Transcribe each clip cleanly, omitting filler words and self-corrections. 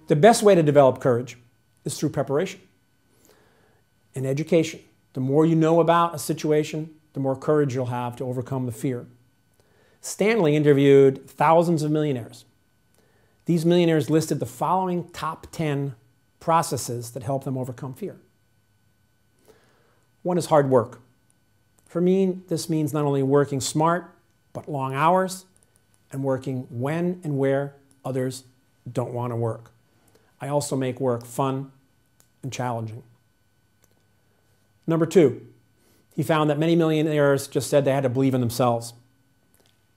The best way to develop courage is through preparation and education. The more you know about a situation, the more courage you'll have to overcome the fear. Stanley interviewed thousands of millionaires. These millionaires listed the following top 10 processes that help them overcome fear. One is hard work. For me, this means not only working smart, but long hours, and working when and where others don't want to work. I also make work fun and challenging. Number 2, he found that many millionaires just said they had to believe in themselves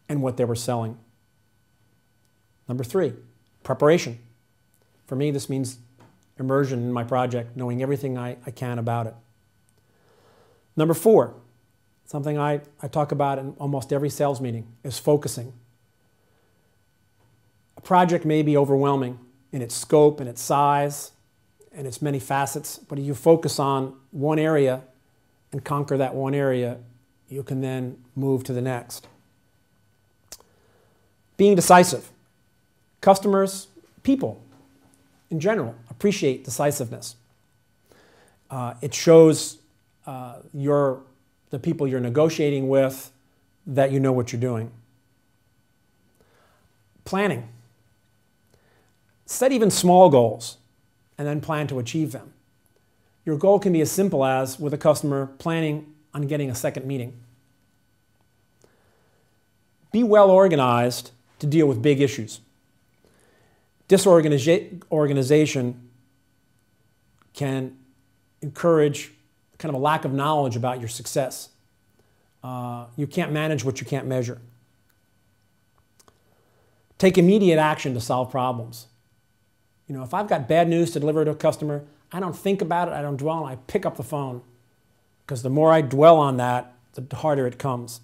and what they were selling. Number 3, preparation. For me, this means immersion in my project, knowing everything I can about it. Number 4, something I talk about in almost every sales meeting, is focusing. A project may be overwhelming in its scope and its size and its many facets, but if you focus on one area and conquer that one area, you can then move to the next. Being decisive. Customers, people in general, appreciate decisiveness. It shows the people you're negotiating with that you know what you're doing. Planning. Set even small goals and then plan to achieve them. Your goal can be as simple as, with a customer, planning on getting a second meeting. Be well organized to deal with big issues. Disorganization can encourage kind of a lack of knowledge about your success. You can't manage what you can't measure. Take immediate action to solve problems. You know, if I've got bad news to deliver to a customer, I don't think about it, I don't dwell on it, I pick up the phone. Because the more I dwell on that, the harder it comes.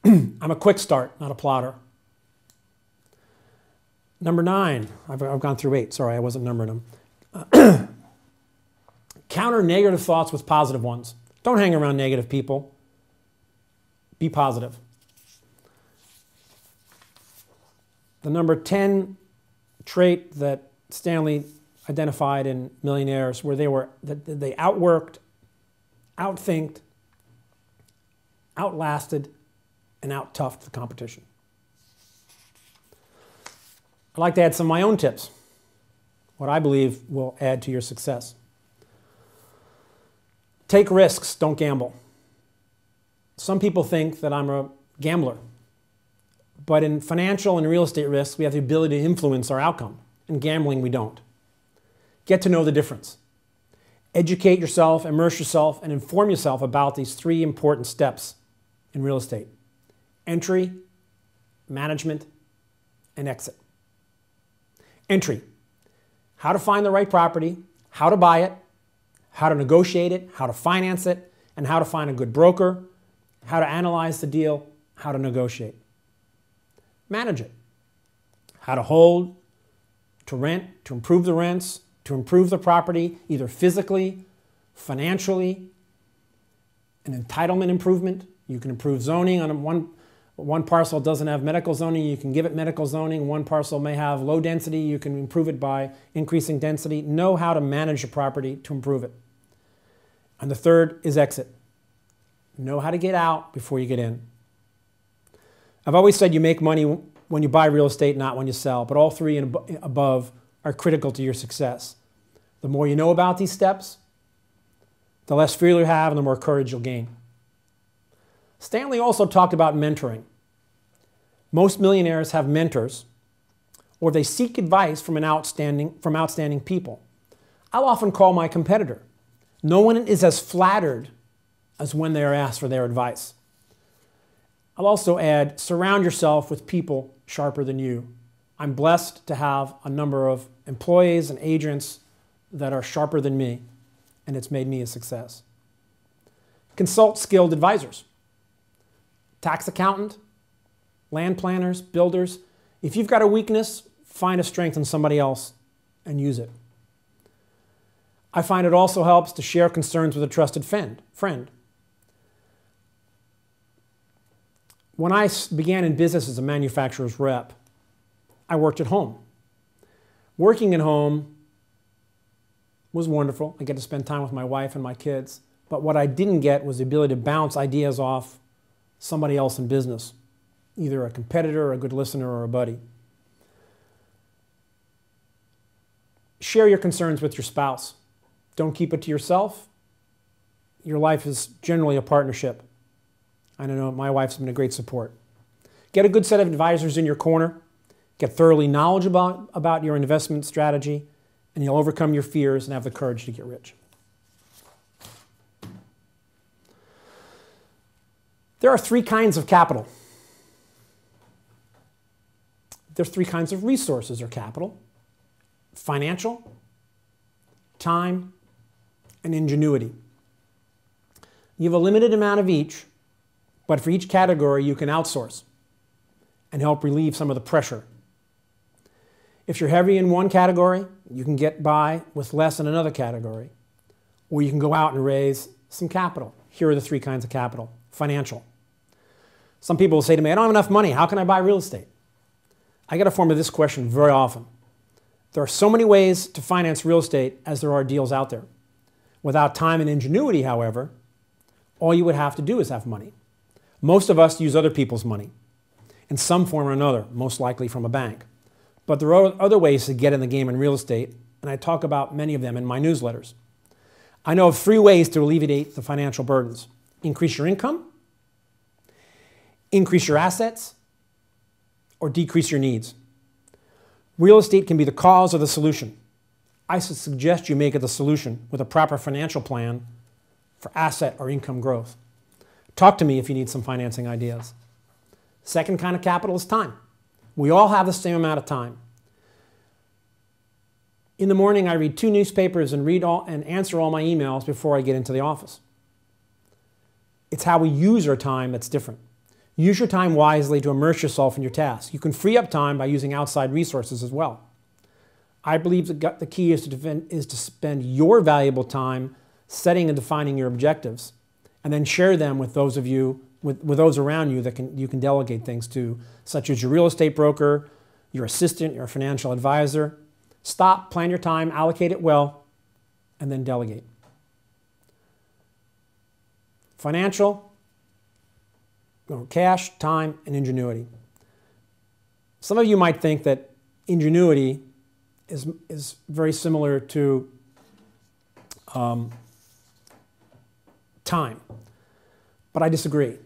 I'm a quick start, not a plotter. Number 9, I've gone through 8, sorry, I wasn't numbering them. Counter negative thoughts with positive ones. Don't hang around negative people. Be positive. The number 10 trait that Stanley identified in millionaires where they outworked, outthinked, outlasted, and out-toughed the competition. I'd like to add some of my own tips, what I believe will add to your success. Take risks, don't gamble. Some people think that I'm a gambler, but in financial and real estate risks, we have the ability to influence our outcome. In gambling, we don't. Get to know the difference. Educate yourself, immerse yourself, and inform yourself about these 3 important steps in real estate: entry, management, and exit. Entry: how to find the right property, how to buy it, how to negotiate it, how to finance it, and how to find a good broker, how to analyze the deal, how to negotiate. Manage it: how to hold, to rent, to improve the rents, to improve the property, either physically, financially, an entitlement improvement. You can improve zoning on one parcel doesn't have medical zoning, you can give it medical zoning. One parcel may have low density, you can improve it by increasing density. Know how to manage the property to improve it. And the third is exit. Know how to get out before you get in. I've always said you make money when you buy real estate, not when you sell, but all 3 and above are critical to your success. The more you know about these steps, the less fear you have and the more courage you'll gain. Stanley also talked about mentoring. Most millionaires have mentors, or they seek advice from outstanding people. I'll often call my competitor. No one is as flattered as when they are asked for their advice. I'll also add, surround yourself with people sharper than you. I'm blessed to have a number of employees and agents that are sharper than me, and it's made me a success. Consult skilled advisors. Tax accountant, land planners, builders. If you've got a weakness, find a strength in somebody else and use it. I find it also helps to share concerns with a trusted friend. When I began in business as a manufacturer's rep, I worked at home. Working at home was wonderful. I get to spend time with my wife and my kids. But what I didn't get was the ability to bounce ideas off somebody else in business, either a competitor, a good listener, or a buddy. Share your concerns with your spouse. Don't keep it to yourself. Your life is generally a partnership. I know my wife's been a great support. Get a good set of advisors in your corner. Get thoroughly knowledgeable about your investment strategy, and you'll overcome your fears and have the courage to get rich. There are three kinds of capital. There's three kinds of resources or capital: financial, time, and ingenuity. You have a limited amount of each, but for each category you can outsource and help relieve some of the pressure. If you're heavy in one category, you can get by with less in another category, or you can go out and raise some capital. Here are the three kinds of capital. Financial. Some people will say to me, I don't have enough money. How can I buy real estate? I get a form of this question very often. There are so many ways to finance real estate as there are deals out there. Without time and ingenuity, however, all you would have to do is have money. Most of us use other people's money in some form or another, most likely from a bank. But there are other ways to get in the game in real estate, and I talk about many of them in my newsletters. I know of 3 ways to alleviate the financial burdens: increase your income, increase your assets, or decrease your needs. Real estate can be the cause or the solution. I suggest you make it the solution with a proper financial plan for asset or income growth. Talk to me if you need some financing ideas. Second kind of capital is time. We all have the same amount of time. In the morning, I read 2 newspapers and answer all my emails before I get into the office. It's how we use our time that's different. Use your time wisely to immerse yourself in your tasks. You can free up time by using outside resources as well. I believe the key is to spend your valuable time setting and defining your objectives, and then share them with those of you, with those around you that you can delegate things to, such as your real estate broker, your assistant, your financial advisor. Stop, plan your time, allocate it well, and then delegate. Financial, cash, time, and ingenuity. Some of you might think that ingenuity is very similar to time, but I disagree.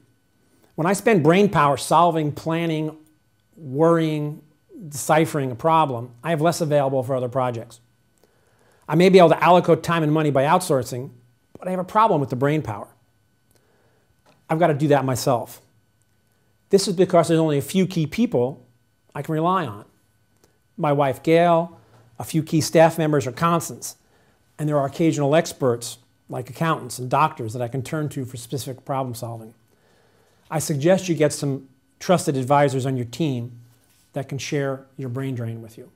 When I spend brain power solving, planning, worrying, deciphering a problem, I have less available for other projects. I may be able to allocate time and money by outsourcing, but I have a problem with the brain power. I've got to do that myself. This is because there's only a few key people I can rely on. My wife, Gail, a few key staff members are constants, and there are occasional experts like accountants and doctors that I can turn to for specific problem solving. I suggest you get some trusted advisors on your team that can share your brain drain with you.